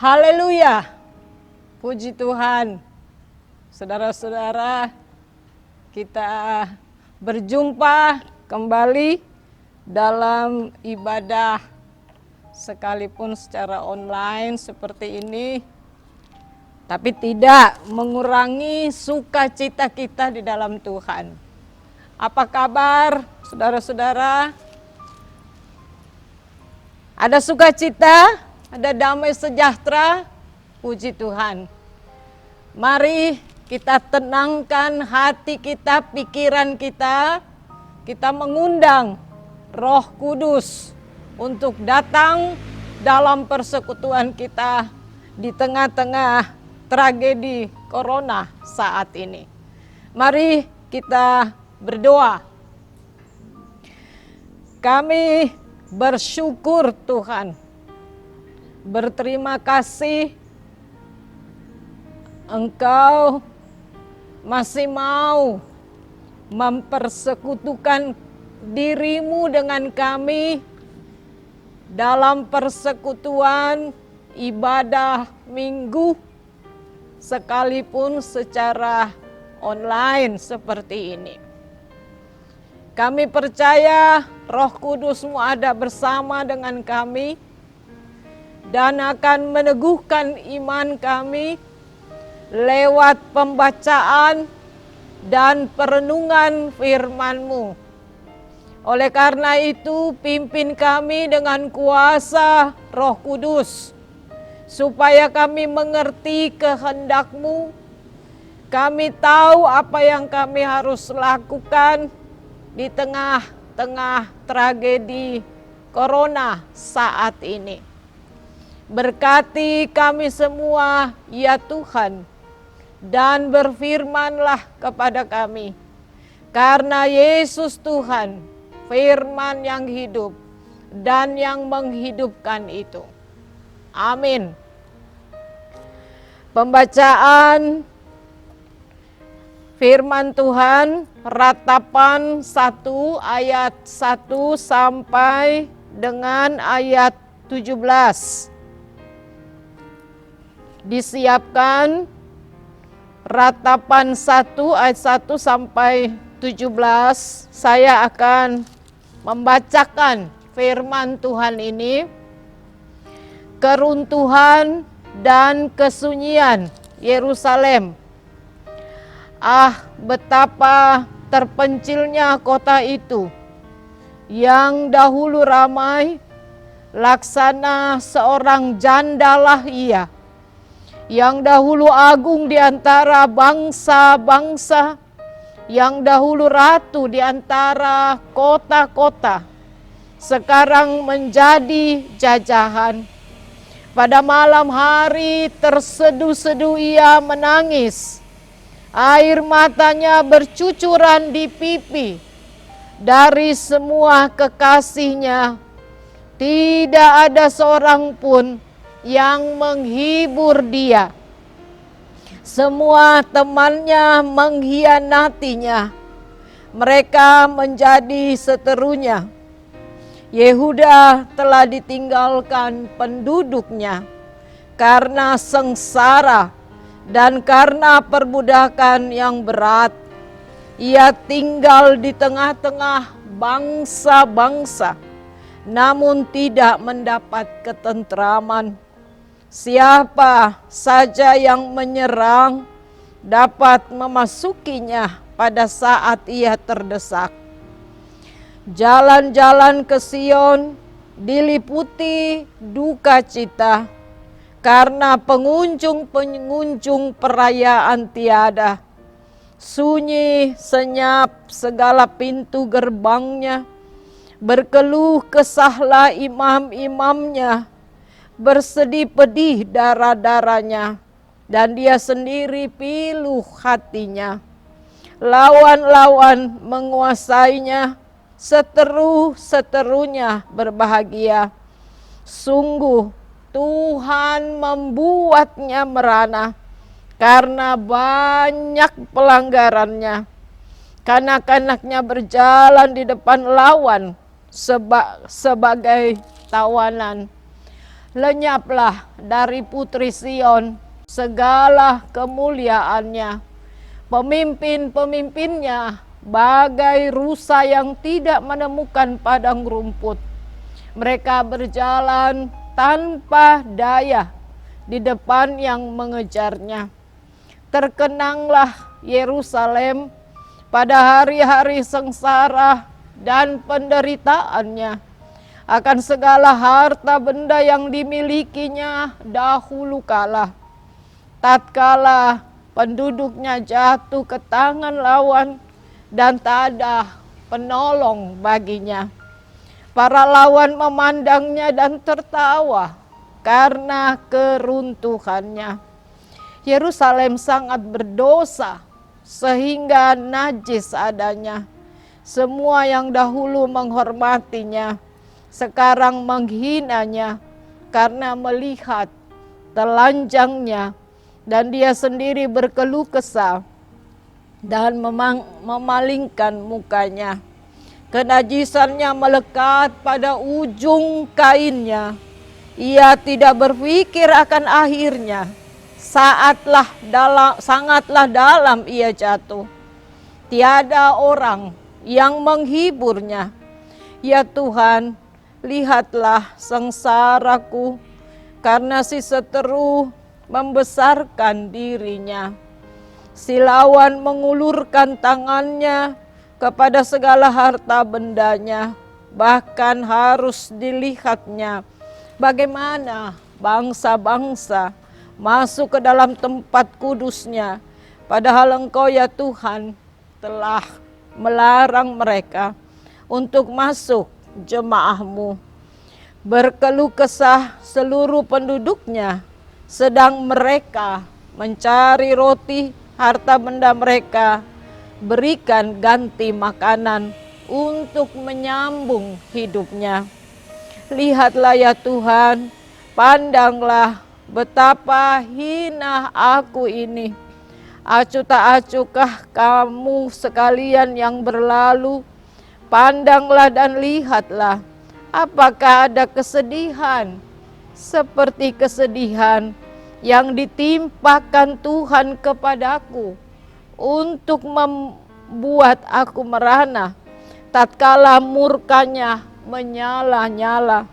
Haleluya, puji Tuhan. Saudara-saudara, kita berjumpa kembali dalam ibadah sekalipun secara online seperti ini, tapi tidak mengurangi sukacita kita di dalam Tuhan. Apa kabar saudara-saudara? Ada sukacita, ada damai sejahtera, puji Tuhan. Mari kita tenangkan hati kita, pikiran kita. Kita mengundang Roh Kudus untuk datang dalam persekutuan kita di tengah-tengah tragedi corona saat ini. Mari kita berdoa. Kami bersyukur Tuhan, berterima kasih Engkau masih mau mempersekutukan dirimu dengan kami dalam persekutuan ibadah minggu, sekalipun secara online seperti ini. Kami percaya Roh Kudus-Mu ada bersama dengan kami dan akan meneguhkan iman kami lewat pembacaan dan perenungan firman-Mu. Oleh karena itu, pimpin kami dengan kuasa Roh Kudus, supaya kami mengerti kehendak-Mu. Kami tahu apa yang kami harus lakukan di tengah-tengah tragedi corona saat ini. Berkati kami semua, ya Tuhan, dan berfirmanlah kepada kami, karena Yesus Tuhan, firman yang hidup dan yang menghidupkan itu. Amin. Pembacaan firman Tuhan, Ratapan 1 ayat 1 sampai dengan ayat 17. Disiapkan Ratapan 1 ayat 1 sampai 17. Saya akan membacakan firman Tuhan ini. Keruntuhan dan kesunyian Yerusalem. Ah, betapa terpencilnya kota itu, yang dahulu ramai, laksana seorang jandalah ia, yang dahulu agung di antara bangsa-bangsa, yang dahulu ratu di antara kota-kota, sekarang menjadi jajahan. Pada malam hari terseduh-seduh ia menangis, air matanya bercucuran di pipi. Dari semua kekasihnya, tidak ada seorang pun yang menghibur dia. Semua temannya mengkhianatinya. Mereka menjadi seterunya. Yehuda telah ditinggalkan penduduknya karena sengsara dan karena perbudakan yang berat. Ia tinggal di tengah-tengah bangsa-bangsa, namun tidak mendapat ketentraman. Siapa saja yang menyerang dapat memasukinya pada saat ia terdesak. Jalan-jalan ke Sion diliputi duka cita, karena pengunjung-pengunjung perayaan tiada. Sunyi senyap segala pintu gerbangnya. Berkeluh kesahlah imam-imamnya, bersedih pedih darah-darahnya, dan dia sendiri piluh hatinya. Lawan-lawan menguasainya, seteru-seterunya berbahagia. Sungguh Tuhan membuatnya merana karena banyak pelanggarannya. Kanak-kanaknya berjalan di depan lawan sebagai tawanan. Lenyaplah dari putri Sion segala kemuliaannya. Pemimpin-pemimpinnya bagai rusa yang tidak menemukan padang rumput. Mereka berjalan tanpa daya di depan yang mengejarnya. Terkenanglah Yerusalem pada hari-hari sengsara dan penderitaannya akan segala harta benda yang dimilikinya dahulu kala. Tatkala penduduknya jatuh ke tangan lawan dan tak ada penolong baginya. Para lawan memandangnya dan tertawa karena keruntuhannya. Yerusalem sangat berdosa sehingga najis adanya. Semua yang dahulu menghormatinya sekarang menghinanya karena melihat telanjangnya, dan dia sendiri berkeluh kesah dan memalingkan mukanya. Kenajisannya melekat pada ujung kainnya. Ia tidak berpikir akan akhirnya. Sangatlah dalam ia jatuh. Tiada orang yang menghiburnya. Ya Tuhan, lihatlah sengsaraku, karena si seteru membesarkan dirinya. Si lawan mengulurkan tangannya kepada segala harta bendanya, bahkan harus dilihatnya bagaimana bangsa-bangsa masuk ke dalam tempat kudusnya, padahal Engkau ya Tuhan telah melarang mereka untuk masuk jemaah-Mu. Berkeluh kesah seluruh penduduknya, sedang mereka mencari roti, harta benda mereka berikan ganti makanan untuk menyambung hidupnya. Lihatlah ya Tuhan, pandanglah betapa hina aku ini. Acuh tak acuhkah kamu sekalian yang berlalu? Pandanglah dan lihatlah, apakah ada kesedihan seperti kesedihan yang ditimpakan Tuhan kepadaku untuk membuat aku merana tatkala murkanya menyala-nyala.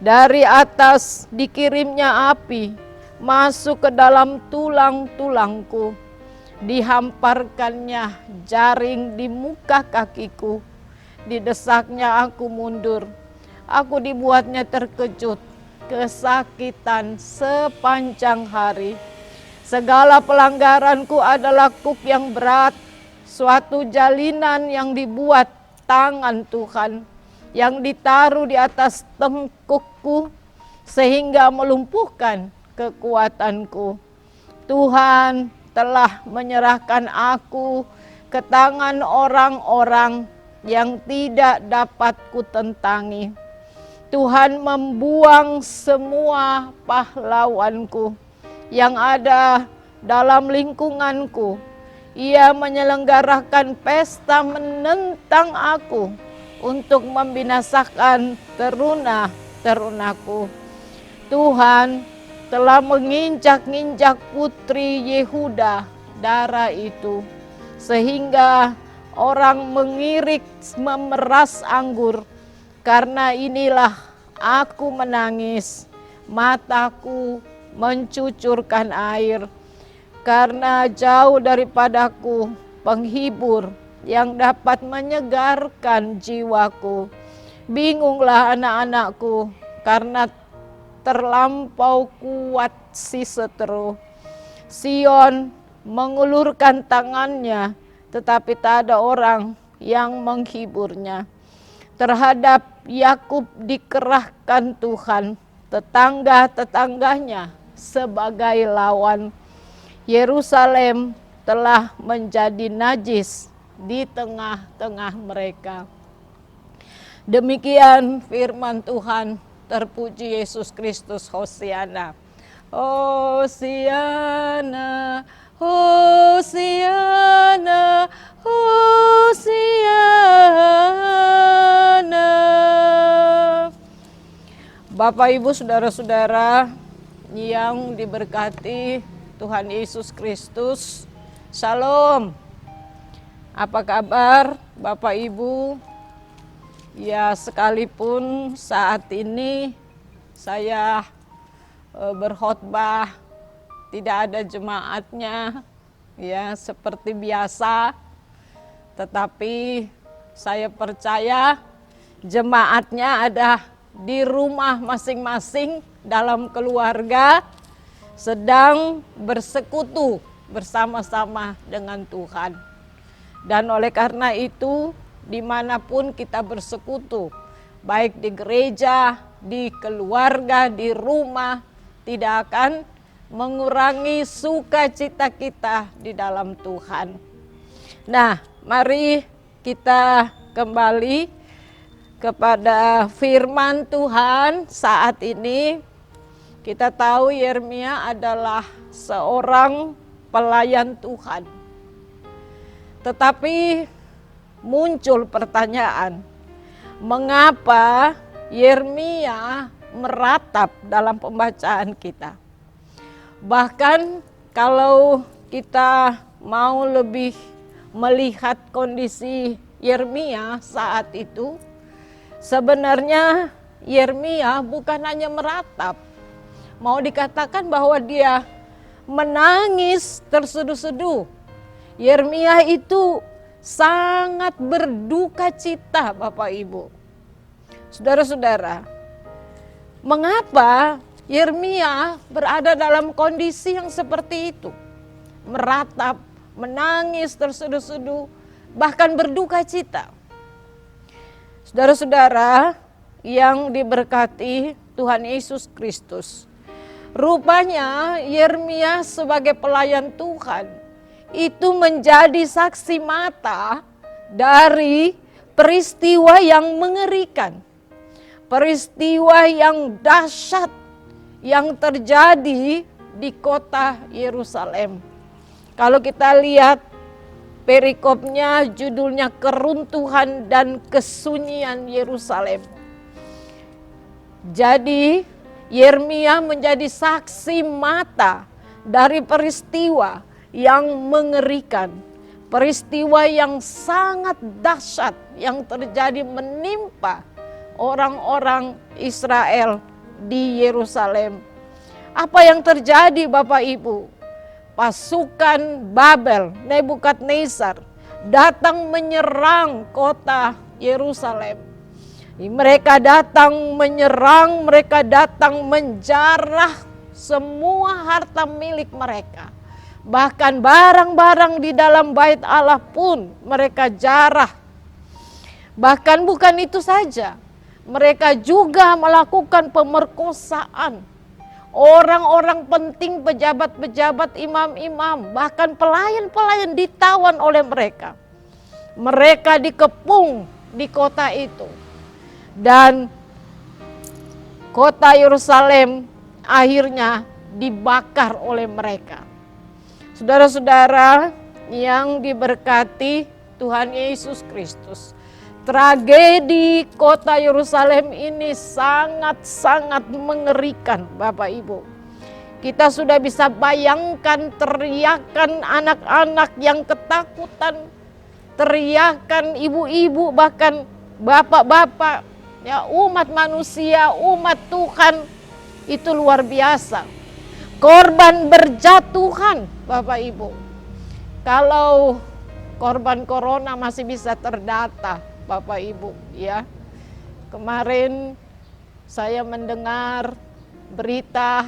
Dari atas dikirimnya api masuk ke dalam tulang-tulangku. Dihamparkannya jaring di muka kakiku. Didesaknya aku mundur. Aku dibuatnya terkejut, kesakitan sepanjang hari. Segala pelanggaranku adalah kuk yang berat, suatu jalinan yang dibuat tangan Tuhan, yang ditaruh di atas tengkukku sehingga melumpuhkan kekuatanku. Tuhan telah menyerahkan aku ke tangan orang-orang yang tidak dapat kutentangi. Tuhan membuang semua pahlawanku yang ada dalam lingkunganku. Ia menyelenggarakan pesta menentang aku untuk membinasakan teruna-terunaku. Tuhan telah menginjak-injak putri Yehuda darah itu, sehingga orang mengirik memeras anggur. Karena inilah aku menangis, mataku mencucurkan air, karena jauh daripadaku penghibur yang dapat menyegarkan jiwaku. Bingunglah anak-anakku karena terlampau kuat si seteru. Sion mengulurkan tangannya, tetapi tak ada orang yang menghiburnya. Terhadap Yakub dikerahkan Tuhan, tetangga-tetangganya sebagai lawan. Yerusalem telah menjadi najis di tengah-tengah mereka. Demikian firman Tuhan. Terpuji Yesus Kristus. Hosiana, Hosiana, Hosiana, Hosiana. Bapak, Ibu, saudara-saudara yang diberkati Tuhan Yesus Kristus, Shalom. Apa kabar Bapak Ibu? Ya, sekalipun saat ini saya berkhotbah tidak ada jemaatnya, ya seperti biasa, tetapi saya percaya jemaatnya ada di rumah masing-masing dalam keluarga, sedang bersekutu bersama-sama dengan Tuhan. Dan oleh karena itu, dimanapun kita bersekutu, baik di gereja, di keluarga, di rumah, tidak akan mengurangi sukacita kita di dalam Tuhan. Nah, mari kita kembali kepada firman Tuhan saat ini. Kita tahu Yeremia adalah seorang pelayan Tuhan. Tetapi muncul pertanyaan, mengapa Yeremia meratap dalam pembacaan kita? Bahkan kalau kita mau lebih melihat kondisi Yeremia saat itu, sebenarnya Yeremia bukan hanya meratap, mau dikatakan bahwa dia menangis terseduh-seduh. Yeremia itu sangat berduka cita, Bapak Ibu. Saudara-saudara, mengapa Yeremia berada dalam kondisi yang seperti itu? Meratap, menangis terseduh-seduh, bahkan berduka cita. Saudara-saudara yang diberkati Tuhan Yesus Kristus, rupanya Yeremia sebagai pelayan Tuhan itu menjadi saksi mata dari peristiwa yang mengerikan, peristiwa yang dahsyat yang terjadi di kota Yerusalem. Kalau kita lihat perikopnya, judulnya Keruntuhan dan Kesunyian Yerusalem. Jadi Yeremia menjadi saksi mata dari peristiwa yang mengerikan, peristiwa yang sangat dahsyat yang terjadi menimpa orang-orang Israel di Yerusalem. Apa yang terjadi, Bapak Ibu? Pasukan Babel, Nebukadnezar datang menyerang kota Yerusalem. Mereka datang menyerang, mereka datang menjarah semua harta milik mereka. Bahkan barang-barang di dalam bait Allah pun mereka jarah. Bahkan bukan itu saja, mereka juga melakukan pemerkosaan orang-orang penting, pejabat-pejabat, imam-imam, bahkan pelayan-pelayan ditawan oleh mereka. Mereka dikepung di kota itu. Dan kota Yerusalem akhirnya dibakar oleh mereka. Saudara-saudara yang diberkati Tuhan Yesus Kristus, tragedi kota Yerusalem ini sangat-sangat mengerikan, Bapak Ibu. Kita sudah bisa bayangkan teriakan anak-anak yang ketakutan, teriakan ibu-ibu, bahkan bapak-bapak, ya umat manusia, umat Tuhan, itu luar biasa. Korban berjatuhan, Bapak Ibu. Kalau korban corona masih bisa terdata, Bapak Ibu, ya. Kemarin saya mendengar berita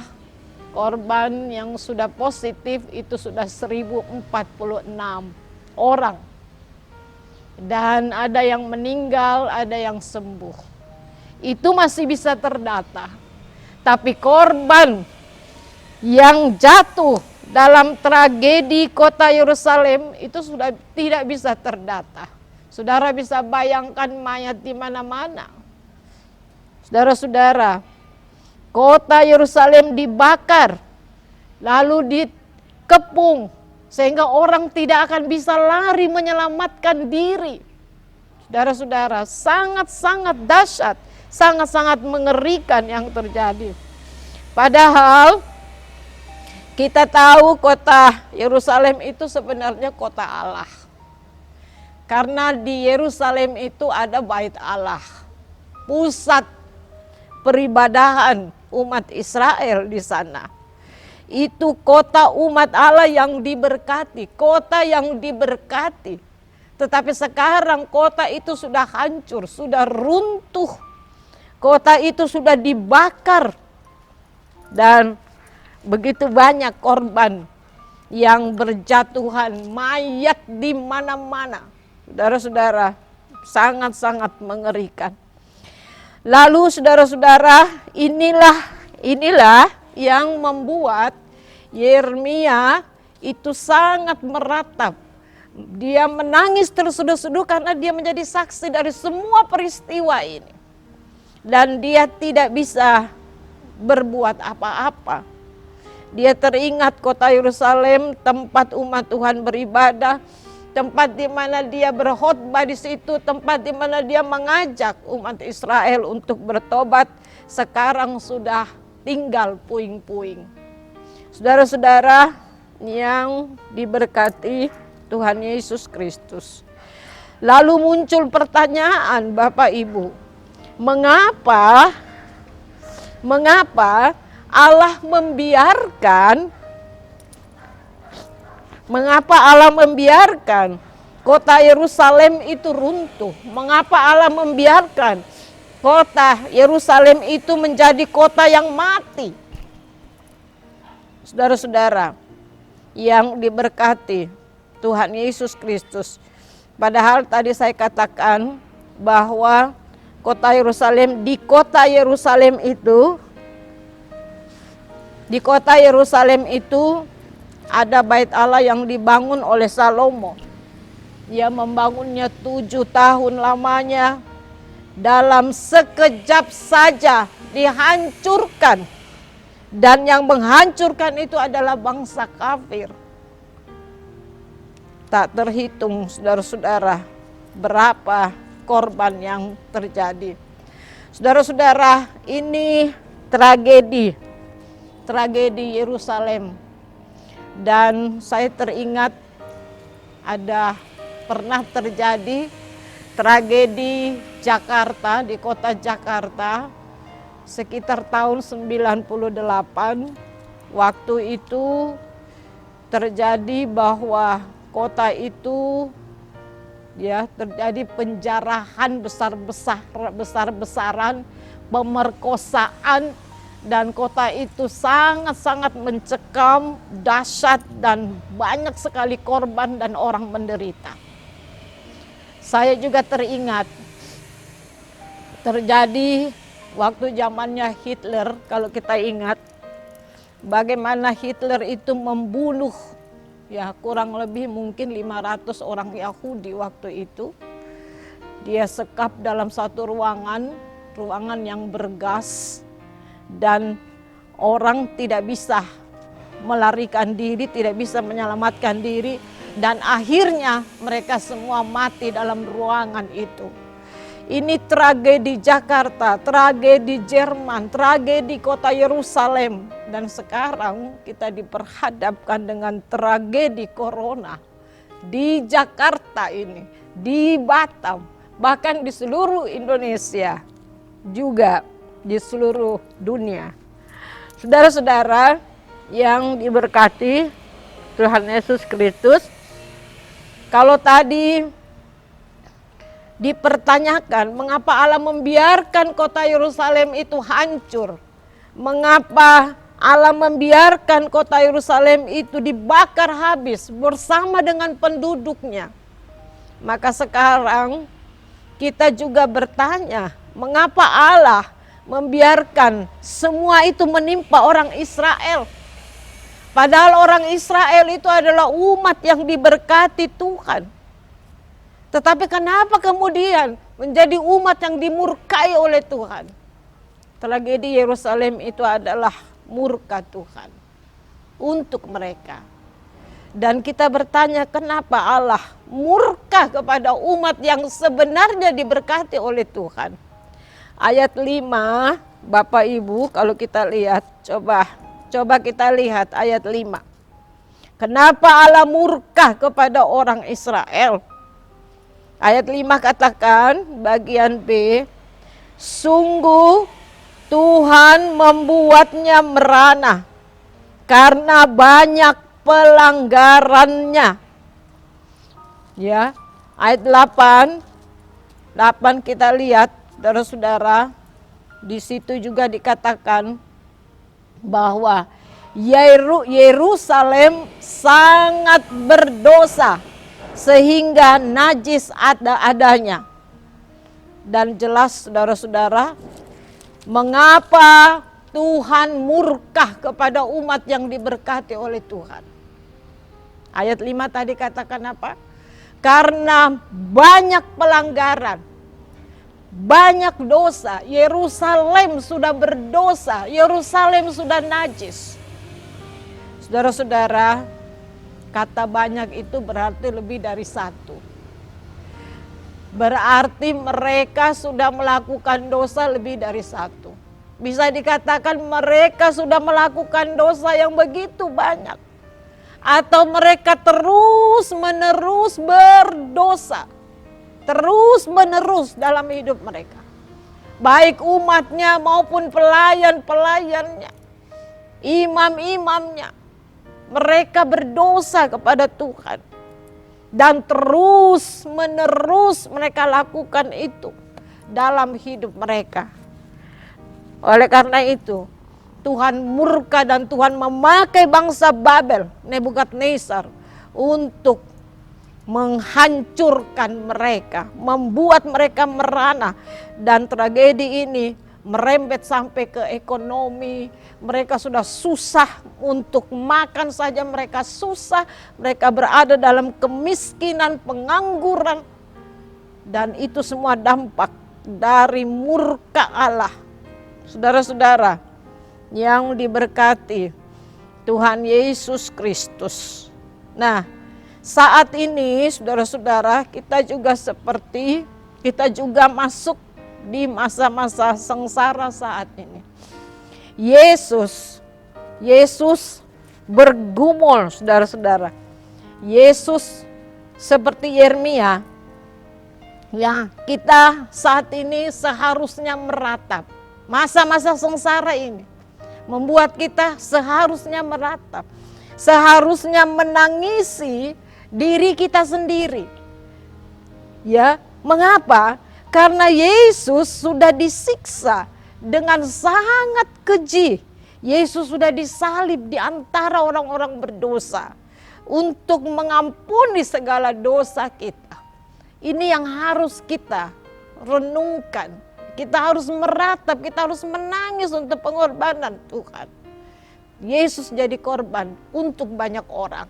korban yang sudah positif itu sudah 1046 orang. Dan ada yang meninggal, ada yang sembuh. Itu masih bisa terdata. Tapi korban yang jatuh dalam tragedi kota Yerusalem itu sudah tidak bisa terdata. Saudara bisa bayangkan mayat di mana-mana. Saudara-saudara, kota Yerusalem dibakar, lalu dikepung, sehingga orang tidak akan bisa lari menyelamatkan diri. Saudara-saudara, sangat-sangat dahsyat, sangat-sangat mengerikan yang terjadi. Padahal kita tahu kota Yerusalem itu sebenarnya kota Allah. Karena di Yerusalem itu ada bait Allah, pusat peribadahan umat Israel di sana. Itu kota umat Allah yang diberkati, kota yang diberkati. Tetapi sekarang kota itu sudah hancur, sudah runtuh. Kota itu sudah dibakar. Dan begitu banyak korban yang berjatuhan, mayat di mana-mana. Saudara-saudara, sangat-sangat mengerikan. Lalu saudara-saudara, inilah yang membuat Yeremia itu sangat meratap. Dia menangis terseduh-seduh karena dia menjadi saksi dari semua peristiwa ini. Dan dia tidak bisa berbuat apa-apa. Dia teringat kota Yerusalem, tempat umat Tuhan beribadah, tempat di mana dia berkhotbah di situ, tempat di mana dia mengajak umat Israel untuk bertobat, sekarang sudah tinggal puing-puing. Saudara-saudara yang diberkati Tuhan Yesus Kristus. Lalu muncul pertanyaan Bapak Ibu, mengapa Allah membiarkan kota Yerusalem itu runtuh? Mengapa Allah membiarkan kota Yerusalem itu menjadi kota yang mati? Saudara-saudara yang diberkati Tuhan Yesus Kristus, padahal tadi saya katakan bahwa di kota Yerusalem itu ada bait Allah yang dibangun oleh Salomo. Dia membangunnya 7 tahun lamanya, dalam sekejap saja dihancurkan. Dan yang menghancurkan itu adalah bangsa kafir. Tak terhitung saudara-saudara berapa korban yang terjadi. Saudara-saudara, ini tragedi Yerusalem. Dan saya teringat pernah terjadi tragedi Jakarta, di kota Jakarta sekitar tahun 98. Waktu itu terjadi bahwa kota itu terjadi penjarahan besar-besaran, pemerkosaan, dan kota itu sangat-sangat mencekam, dahsyat, dan banyak sekali korban dan orang menderita. Saya juga teringat terjadi waktu zamannya Hitler, kalau kita ingat bagaimana Hitler itu membunuh kurang lebih mungkin 500 orang Yahudi waktu itu. Dia sekap dalam satu ruangan yang bergas, dan orang tidak bisa melarikan diri, tidak bisa menyelamatkan diri, dan akhirnya mereka semua mati dalam ruangan itu. Ini tragedi Jakarta, tragedi Jerman, tragedi kota Yerusalem. Dan sekarang kita diperhadapkan dengan tragedi corona di Jakarta ini, di Batam, bahkan di seluruh Indonesia, juga di seluruh dunia. Saudara-saudara yang diberkati Tuhan Yesus Kristus, kalau tadi dipertanyakan mengapa Allah membiarkan kota Yerusalem itu hancur, mengapa Allah membiarkan kota Yerusalem itu dibakar habis bersama dengan penduduknya, maka sekarang kita juga bertanya, mengapa Allah membiarkan semua itu menimpa orang Israel? Padahal orang Israel itu adalah umat yang diberkati Tuhan. Tetapi kenapa kemudian menjadi umat yang dimurkai oleh Tuhan? Tragedi Yerusalem itu adalah murka Tuhan untuk mereka. Dan kita bertanya, kenapa Allah murka kepada umat yang sebenarnya diberkati oleh Tuhan? ayat 5, Bapak Ibu kalau kita lihat, coba kita lihat ayat 5. Kenapa Allah murka kepada orang Israel? Ayat 5 katakan bagian B, sungguh Tuhan membuatnya merana karena banyak pelanggarannya. Ya, ayat 8 kita lihat, saudara-saudara, di situ juga dikatakan bahwa Yerusalem sangat berdosa sehingga najis ada-adanya. Dan jelas saudara-saudara, mengapa Tuhan murka kepada umat yang diberkati oleh Tuhan. Ayat 5 tadi katakan apa? Karena banyak pelanggaran, banyak dosa. Yerusalem sudah berdosa, Yerusalem sudah najis. Saudara-saudara, kata banyak itu berarti lebih dari satu. Berarti mereka sudah melakukan dosa lebih dari satu. Bisa dikatakan mereka sudah melakukan dosa yang begitu banyak. Atau mereka terus menerus berdosa. Terus menerus dalam hidup mereka. Baik umatnya maupun pelayan-pelayannya. Imam-imamnya. Mereka berdosa kepada Tuhan. Dan terus menerus mereka lakukan itu dalam hidup mereka. Oleh karena itu, Tuhan murka dan Tuhan memakai bangsa Babel, Nebukadnezar, untuk menghancurkan mereka, membuat mereka merana. Dan tragedi ini merembet sampai ke ekonomi. Mereka sudah susah untuk makan saja, mereka susah. Mereka berada dalam kemiskinan, pengangguran. Dan itu semua dampak dari murka Allah. Saudara-saudara yang diberkati Tuhan Yesus Kristus. Nah, saat ini saudara-saudara, kita juga masuk di masa-masa sengsara saat ini. Yesus bergumul, saudara-saudara. Yesus seperti Yeremia, ya, kita saat ini seharusnya meratap. Masa-masa sengsara ini membuat kita seharusnya meratap. Seharusnya menangisi diri kita sendiri. Ya, mengapa? Karena Yesus sudah disiksa dengan sangat keji. Yesus sudah disalib di antara orang-orang berdosa untuk mengampuni segala dosa kita. Ini yang harus kita renungkan. Kita harus meratap, kita harus menangis untuk pengorbanan Tuhan. Yesus jadi korban untuk banyak orang.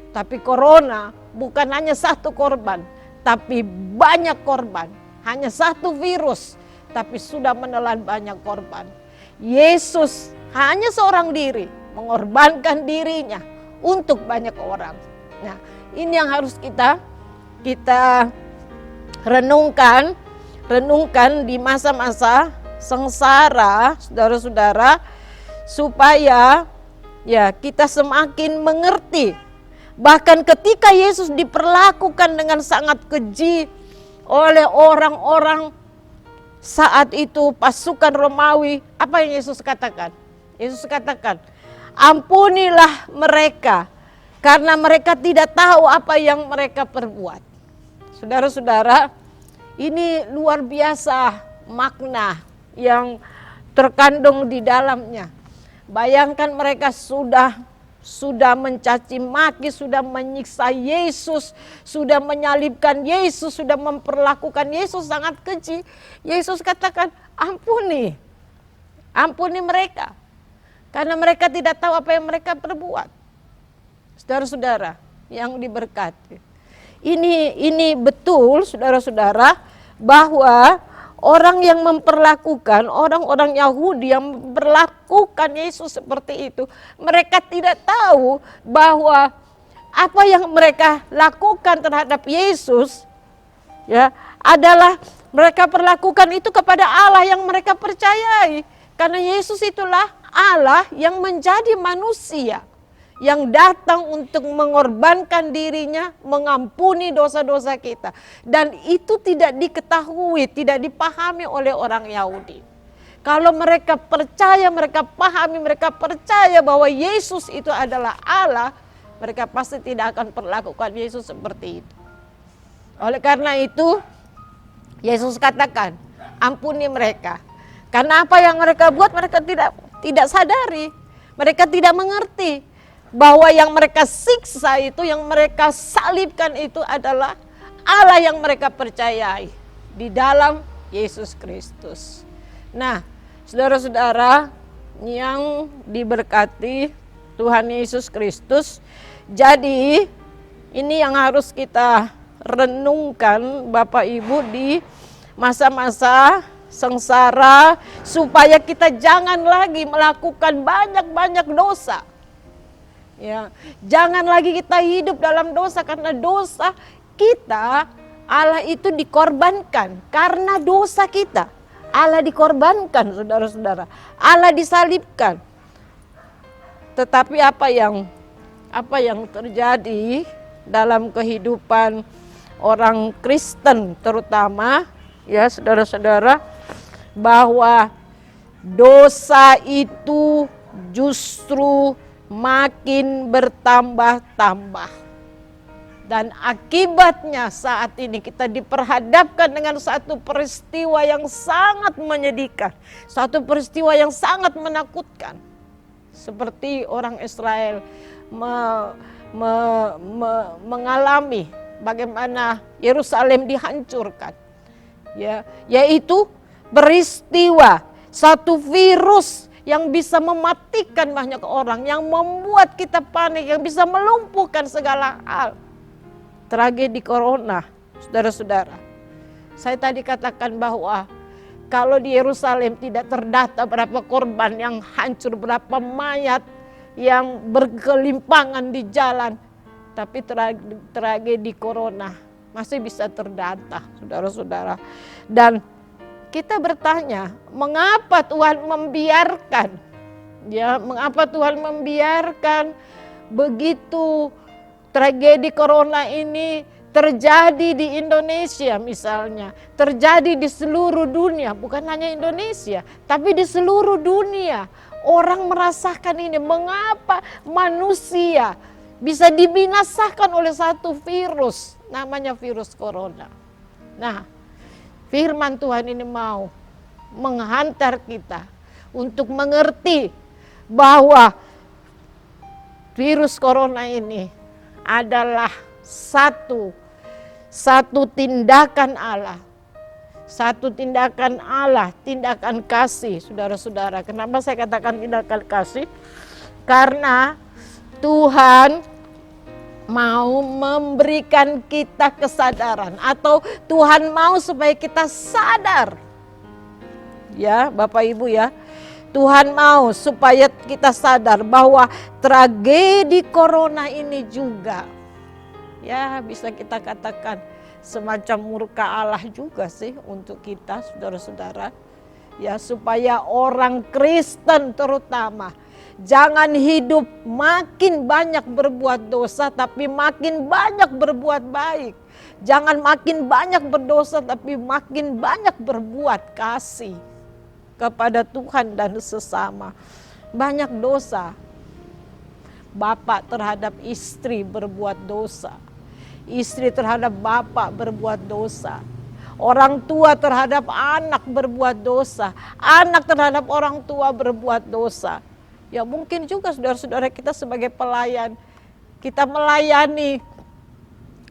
Tapi corona bukan hanya satu korban, tapi banyak korban. Hanya satu virus, tapi sudah menelan banyak korban. Yesus hanya seorang diri, mengorbankan dirinya untuk banyak orang. Nah, ini yang harus kita renungkan di masa-masa sengsara, saudara-saudara, supaya ya kita semakin mengerti. Bahkan ketika Yesus diperlakukan dengan sangat keji oleh orang-orang saat itu, pasukan Romawi, apa yang Yesus katakan? Yesus katakan, ampunilah mereka karena mereka tidak tahu apa yang mereka perbuat. Saudara-saudara, ini luar biasa makna yang terkandung di dalamnya. Bayangkan mereka sudah mencaci maki, sudah menyiksa Yesus, sudah menyalibkan Yesus, sudah memperlakukan Yesus sangat keji. Yesus katakan, ampuni mereka. Karena mereka tidak tahu apa yang mereka perbuat. Saudara-saudara yang diberkati. Ini betul saudara-saudara, bahwa orang yang memperlakukan, orang-orang Yahudi yang memperlakukan Yesus seperti itu, mereka tidak tahu bahwa apa yang mereka lakukan terhadap Yesus ya, adalah mereka perlakukan itu kepada Allah yang mereka percayai. Karena Yesus itulah Allah yang menjadi manusia, yang datang untuk mengorbankan dirinya, mengampuni dosa-dosa kita. Dan itu tidak diketahui, tidak dipahami oleh orang Yahudi. Kalau mereka percaya, mereka pahami, mereka percaya bahwa Yesus itu adalah Allah, mereka pasti tidak akan perlakukan Yesus seperti itu. Oleh karena itu, Yesus katakan, ampuni mereka. Karena apa yang mereka buat mereka tidak sadari. Mereka tidak mengerti bahwa yang mereka siksa itu, yang mereka salibkan itu adalah Allah yang mereka percayai di dalam Yesus Kristus. Nah, saudara-saudara yang diberkati Tuhan Yesus Kristus, jadi ini yang harus kita renungkan Bapak Ibu di masa-masa sengsara, supaya kita jangan lagi melakukan banyak-banyak dosa. Ya, jangan lagi kita hidup dalam dosa, karena dosa kita Allah itu dikorbankan karena dosa kita. Allah dikorbankan, saudara-saudara. Allah disalibkan. Tetapi apa yang terjadi dalam kehidupan orang Kristen terutama, ya saudara-saudara, bahwa dosa itu justru makin bertambah-tambah. Dan akibatnya saat ini kita diperhadapkan dengan satu peristiwa yang sangat menyedihkan, satu peristiwa yang sangat menakutkan. Seperti orang Israel mengalami bagaimana Yerusalem dihancurkan. Ya, yaitu peristiwa satu virus yang bisa mematikan banyak orang, yang membuat kita panik, yang bisa melumpuhkan segala hal. Tragedi corona, saudara-saudara. Saya tadi katakan bahwa kalau di Yerusalem tidak terdata berapa korban yang hancur, berapa mayat yang berkelimpangan di jalan, tapi tragedi corona masih bisa terdata, saudara-saudara. Dan kita bertanya, mengapa Tuhan membiarkan? Ya, mengapa Tuhan membiarkan begitu tragedi corona ini terjadi di Indonesia misalnya, terjadi di seluruh dunia, bukan hanya Indonesia, tapi di seluruh dunia. Orang merasakan ini, mengapa manusia bisa dibinasakan oleh satu virus, namanya virus corona. Nah, firman Tuhan ini mau menghantar kita untuk mengerti bahwa virus corona ini adalah satu tindakan Allah. Satu tindakan Allah, tindakan kasih, saudara-saudara. Kenapa saya katakan tindakan kasih? Karena Tuhan mau memberikan kita kesadaran, atau Tuhan mau supaya kita sadar. Ya, Bapak Ibu ya. Tuhan mau supaya kita sadar bahwa tragedi corona ini juga, ya bisa kita katakan semacam murka Allah juga sih untuk kita, saudara-saudara. Ya, supaya orang Kristen terutama jangan hidup makin banyak berbuat dosa tapi makin banyak berbuat baik. Jangan makin banyak berdosa tapi makin banyak berbuat kasih kepada Tuhan dan sesama. Banyak dosa. Bapak terhadap istri berbuat dosa. Istri terhadap bapak berbuat dosa. Orang tua terhadap anak berbuat dosa. Anak terhadap orang tua berbuat dosa. Ya mungkin juga saudara-saudara kita sebagai pelayan, kita melayani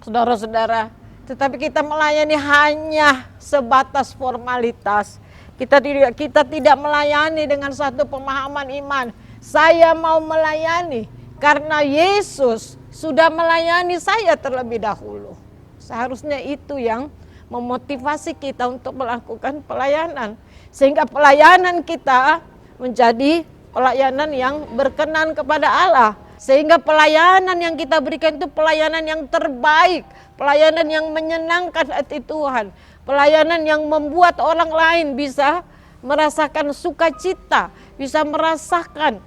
saudara-saudara, tetapi kita melayani hanya sebatas formalitas. Kita tidak melayani dengan satu pemahaman iman. Saya mau melayani karena Yesus sudah melayani saya terlebih dahulu. Seharusnya itu yang memotivasi kita untuk melakukan pelayanan. Sehingga pelayanan kita menjadi pelayanan yang berkenan kepada Allah. Sehingga pelayanan yang kita berikan itu pelayanan yang terbaik, pelayanan yang menyenangkan hati Tuhan, pelayanan yang membuat orang lain bisa merasakan sukacita, bisa merasakan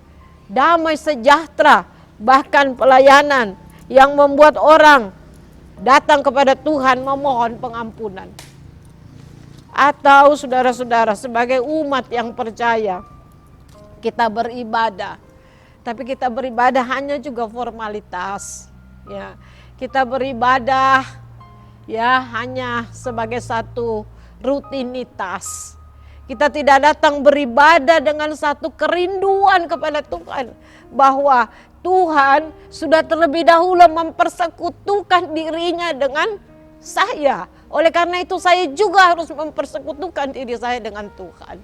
damai sejahtera, bahkan pelayanan yang membuat orang datang kepada Tuhan memohon pengampunan. Atau saudara-saudara, sebagai umat yang percaya, kita beribadah, tapi kita beribadah hanya juga formalitas, ya. Kita beribadah ya hanya sebagai satu rutinitas. Kita tidak datang beribadah dengan satu kerinduan kepada Tuhan, bahwa Tuhan sudah terlebih dahulu mempersekutukan dirinya dengan saya. Oleh karena itu saya juga harus mempersekutukan diri saya dengan Tuhan.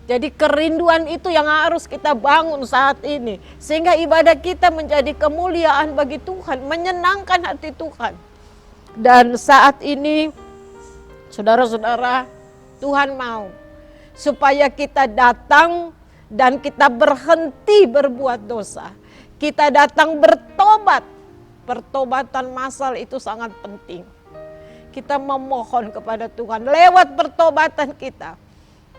Jadi kerinduan itu yang harus kita bangun saat ini. Sehingga ibadah kita menjadi kemuliaan bagi Tuhan, menyenangkan hati Tuhan. Dan saat ini, saudara-saudara, Tuhan mau supaya kita datang dan kita berhenti berbuat dosa. Kita datang bertobat. Pertobatan massal itu sangat penting. Kita memohon kepada Tuhan lewat pertobatan kita,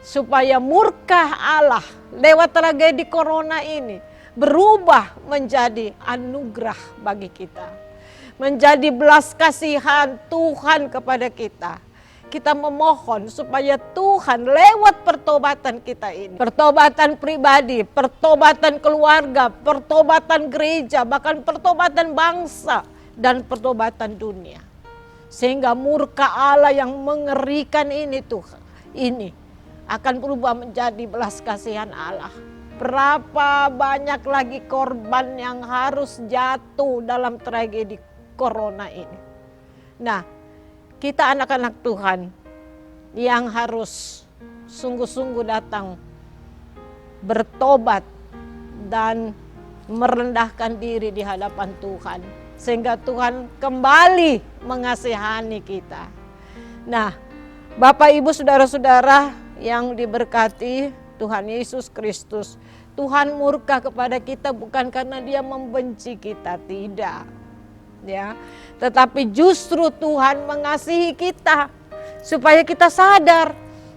supaya murka Allah lewat tragedi corona ini berubah menjadi anugerah bagi kita. Menjadi belas kasihan Tuhan kepada kita. Kita memohon supaya Tuhan lewat pertobatan kita ini, pertobatan pribadi, pertobatan keluarga, pertobatan gereja, bahkan pertobatan bangsa dan pertobatan dunia. Sehingga murka Allah yang mengerikan ini Tuhan, ini akan berubah menjadi belas kasihan Allah. Berapa banyak lagi korban yang harus jatuh dalam tragedi corona ini. Nah, kita anak-anak Tuhan yang harus sungguh-sungguh datang bertobat dan merendahkan diri di hadapan Tuhan, sehingga Tuhan kembali mengasihani kita. Nah, Bapak Ibu saudara-saudara yang diberkati Tuhan Yesus Kristus, Tuhan murka kepada kita bukan karena Dia membenci kita, tidak. Ya, tetapi justru Tuhan mengasihi kita supaya kita sadar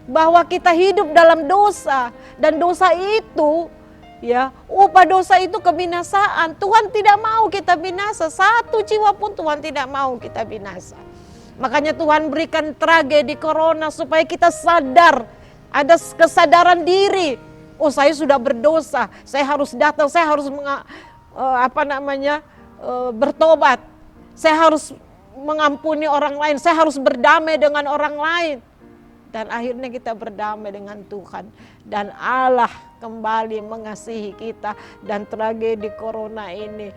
bahwa kita hidup dalam dosa, dan dosa itu ya, upah dosa itu kebinasaan. Tuhan tidak mau kita binasa, satu jiwa pun Tuhan tidak mau kita binasa. Makanya Tuhan berikan tragedi corona supaya kita sadar, ada kesadaran diri. Oh, saya sudah berdosa, saya harus datang, saya harus bertobat. Saya harus mengampuni orang lain, saya harus berdamai dengan orang lain. Dan akhirnya kita berdamai dengan Tuhan. Dan Allah kembali mengasihi kita. Dan tragedi corona ini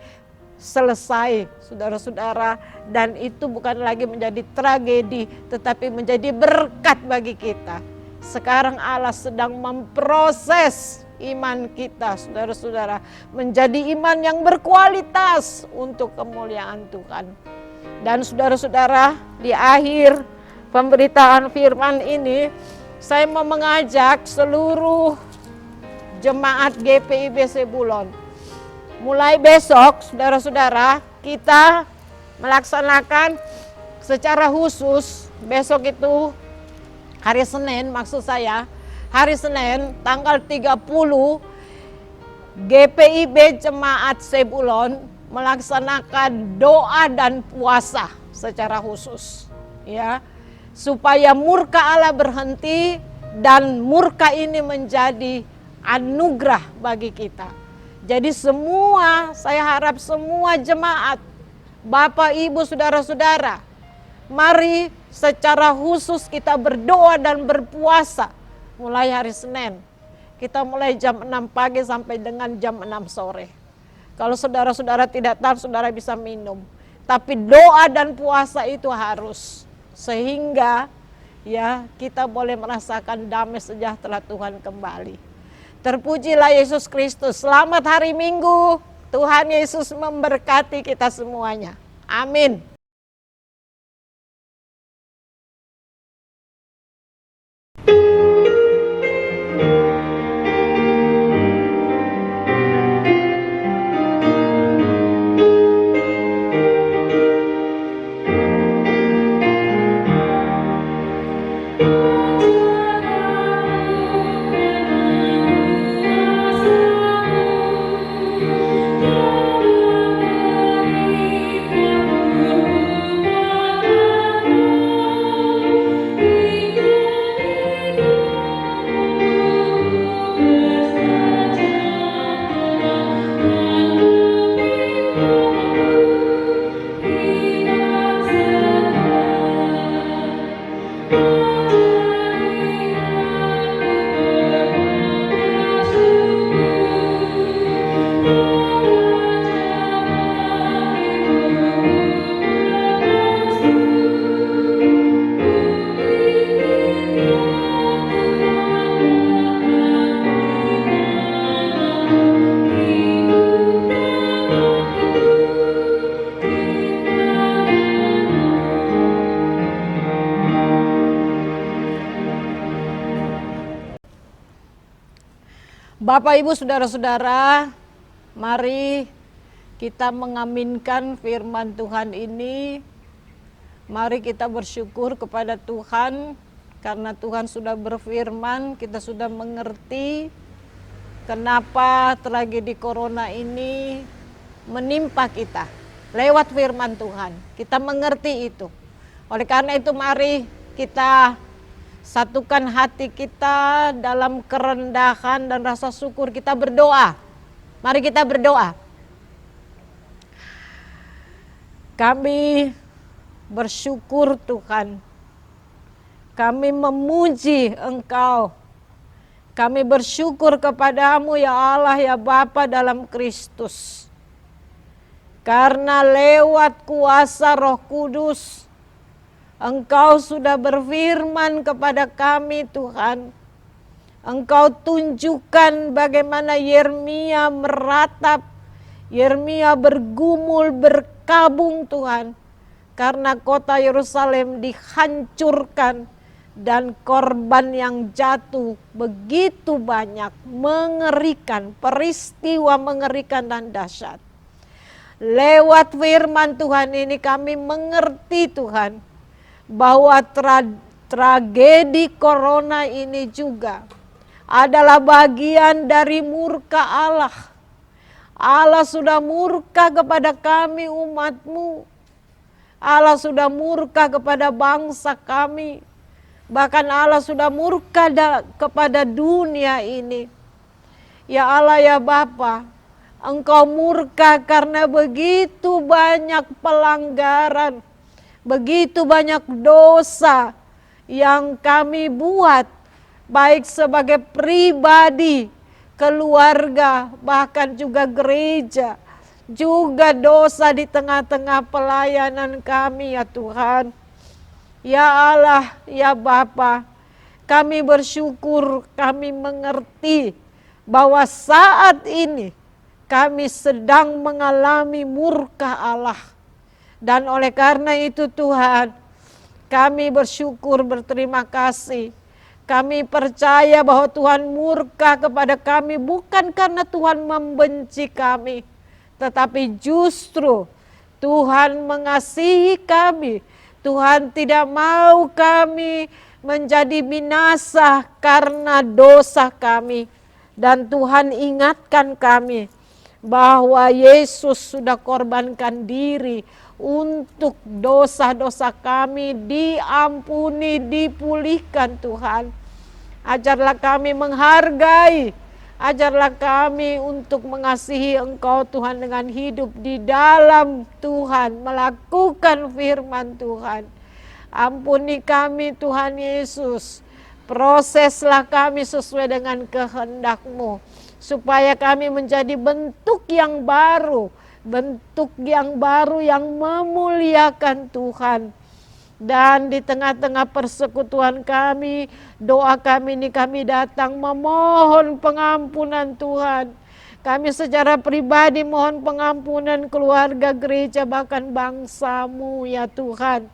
selesai, saudara-saudara. Dan itu bukan lagi menjadi tragedi, tetapi menjadi berkat bagi kita. Sekarang Allah sedang memproses iman kita, saudara-saudara, menjadi iman yang berkualitas untuk kemuliaan Tuhan. Dan saudara-saudara, di akhir pemberitaan firman ini, saya mau mengajak seluruh jemaat GPIB Sebulon. Mulai besok, saudara-saudara, kita melaksanakan secara khusus, besok itu hari Senin, maksud saya, hari Senin tanggal 30, GPIB Jemaat Sebulon melaksanakan doa dan puasa secara khusus, ya, supaya murka Allah berhenti dan murka ini menjadi anugerah bagi kita. Jadi semua, saya harap semua jemaat, Bapak, Ibu, saudara-saudara, mari secara khusus kita berdoa dan berpuasa mulai hari Senin. Kita mulai jam 6 pagi sampai dengan jam 6 sore. Kalau saudara-saudara tidak tahu, saudara bisa minum. Tapi doa dan puasa itu harus. Sehingga ya kita boleh merasakan damai sejahtera Tuhan kembali. Terpujilah Yesus Kristus. Selamat hari Minggu. Tuhan Yesus memberkati kita semuanya. Amin. Bapak Ibu Saudara-saudara, mari kita mengaminkan firman Tuhan ini. Mari kita bersyukur kepada Tuhan karena Tuhan sudah berfirman, kita sudah mengerti kenapa tragedi corona ini menimpa kita. Lewat firman Tuhan, kita mengerti itu. Oleh karena itu mari kita satukan hati kita dalam kerendahan dan rasa syukur, kita berdoa. Mari kita berdoa. Kami bersyukur Tuhan. Kami memuji Engkau. Kami bersyukur kepadamu ya Allah ya Bapa dalam Kristus. Karena lewat kuasa Roh Kudus Engkau sudah berfirman kepada kami Tuhan. Engkau tunjukkan bagaimana Yeremia meratap, Yeremia bergumul, berkabung Tuhan. Karena kota Yerusalem dihancurkan dan korban yang jatuh begitu banyak, mengerikan, peristiwa mengerikan dan dahsyat. Lewat firman Tuhan ini kami mengerti Tuhan, bahwa tragedi corona ini juga adalah bagian dari murka Allah. Allah sudah murka kepada kami umat-Mu. Allah sudah murka kepada bangsa kami. Bahkan Allah sudah murka kepada dunia ini. Ya Allah ya Bapa, Engkau murka karena begitu banyak pelanggaran, begitu banyak dosa yang kami buat, baik sebagai pribadi, keluarga, bahkan juga gereja, juga dosa di tengah-tengah pelayanan kami ya Tuhan. Ya Allah, ya Bapa, kami bersyukur, kami mengerti bahwa saat ini kami sedang mengalami murka Allah. Dan oleh karena itu Tuhan, kami bersyukur, berterima kasih. Kami percaya bahwa Tuhan murka kepada kami bukan karena Tuhan membenci kami, tetapi justru Tuhan mengasihi kami. Tuhan tidak mau kami menjadi binasa karena dosa kami. Dan Tuhan ingatkan kami bahwa Yesus sudah korbankan diri untuk dosa-dosa kami, diampuni, dipulihkan Tuhan. Ajarlah kami menghargai, ajarlah kami untuk mengasihi Engkau Tuhan dengan hidup di dalam Tuhan, melakukan firman Tuhan. Ampuni kami Tuhan Yesus, proseslah kami sesuai dengan kehendak-Mu, supaya kami menjadi bentuk yang baru, bentuk yang baru yang memuliakan Tuhan. Dan di tengah-tengah persekutuan kami, doa kami ini kami datang memohon pengampunan Tuhan. Kami secara pribadi mohon pengampunan keluarga, gereja, bahkan bangsa-Mu ya Tuhan.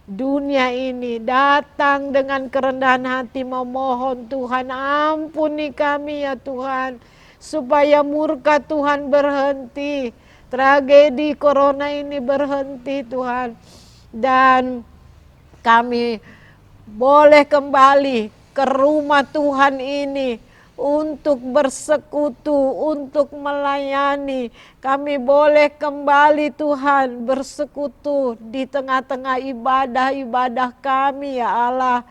Dunia ini datang dengan kerendahan hati memohon Tuhan, ampuni kami ya Tuhan, supaya murka Tuhan berhenti. Tragedi corona ini berhenti Tuhan. Dan kami boleh kembali ke rumah Tuhan ini untuk bersekutu, untuk melayani. Kami boleh kembali Tuhan bersekutu di tengah-tengah ibadah-ibadah kami ya Allah.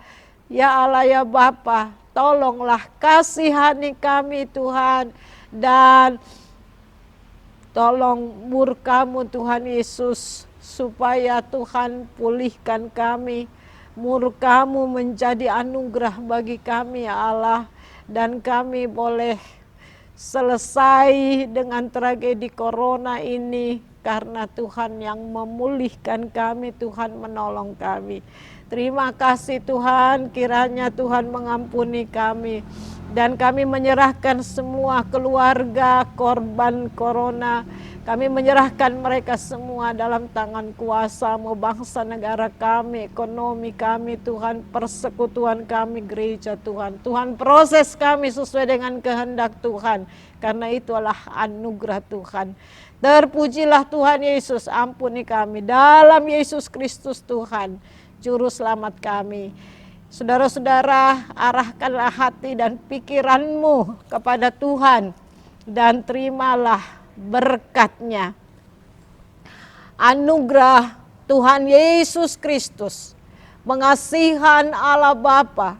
Ya Allah ya Bapa, tolonglah kasihani kami Tuhan. Dan tolong murka-Mu Tuhan Yesus, supaya Tuhan pulihkan kami. Murka-Mu menjadi anugerah bagi kami ya Allah, dan kami boleh selesai dengan tragedi corona ini karena Tuhan yang memulihkan kami, Tuhan menolong kami. Terima kasih Tuhan, kiranya Tuhan mengampuni kami. Dan kami menyerahkan semua keluarga korban corona. Kami menyerahkan mereka semua dalam tangan kuasa-Mu, bangsa negara kami, ekonomi kami Tuhan, persekutuan kami gereja Tuhan. Tuhan proses kami sesuai dengan kehendak Tuhan, karena itu adalah anugerah Tuhan. Terpujilah Tuhan Yesus, ampuni kami dalam Yesus Kristus Tuhan, Juru Selamat kami. Saudara-saudara, arahkanlah hati dan pikiranmu kepada Tuhan dan terimalah berkat-Nya. Anugerah Tuhan Yesus Kristus, pengasihan Allah Bapa,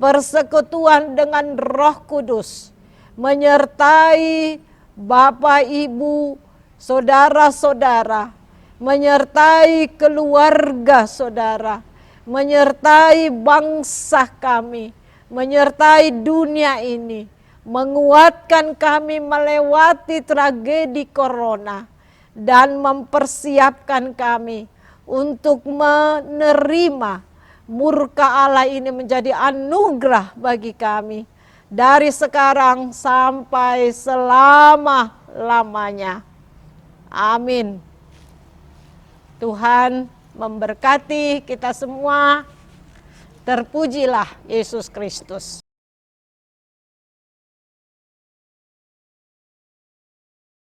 persekutuan dengan Roh Kudus, menyertai Bapak, Ibu, saudara-saudara, menyertai keluarga saudara, menyertai bangsa kami, menyertai dunia ini, menguatkan kami melewati tragedi corona, dan mempersiapkan kami untuk menerima murka Allah ini menjadi anugerah bagi kami, dari sekarang sampai selama-lamanya. Amin. Tuhan memberkati kita semua. Terpujilah Yesus Kristus.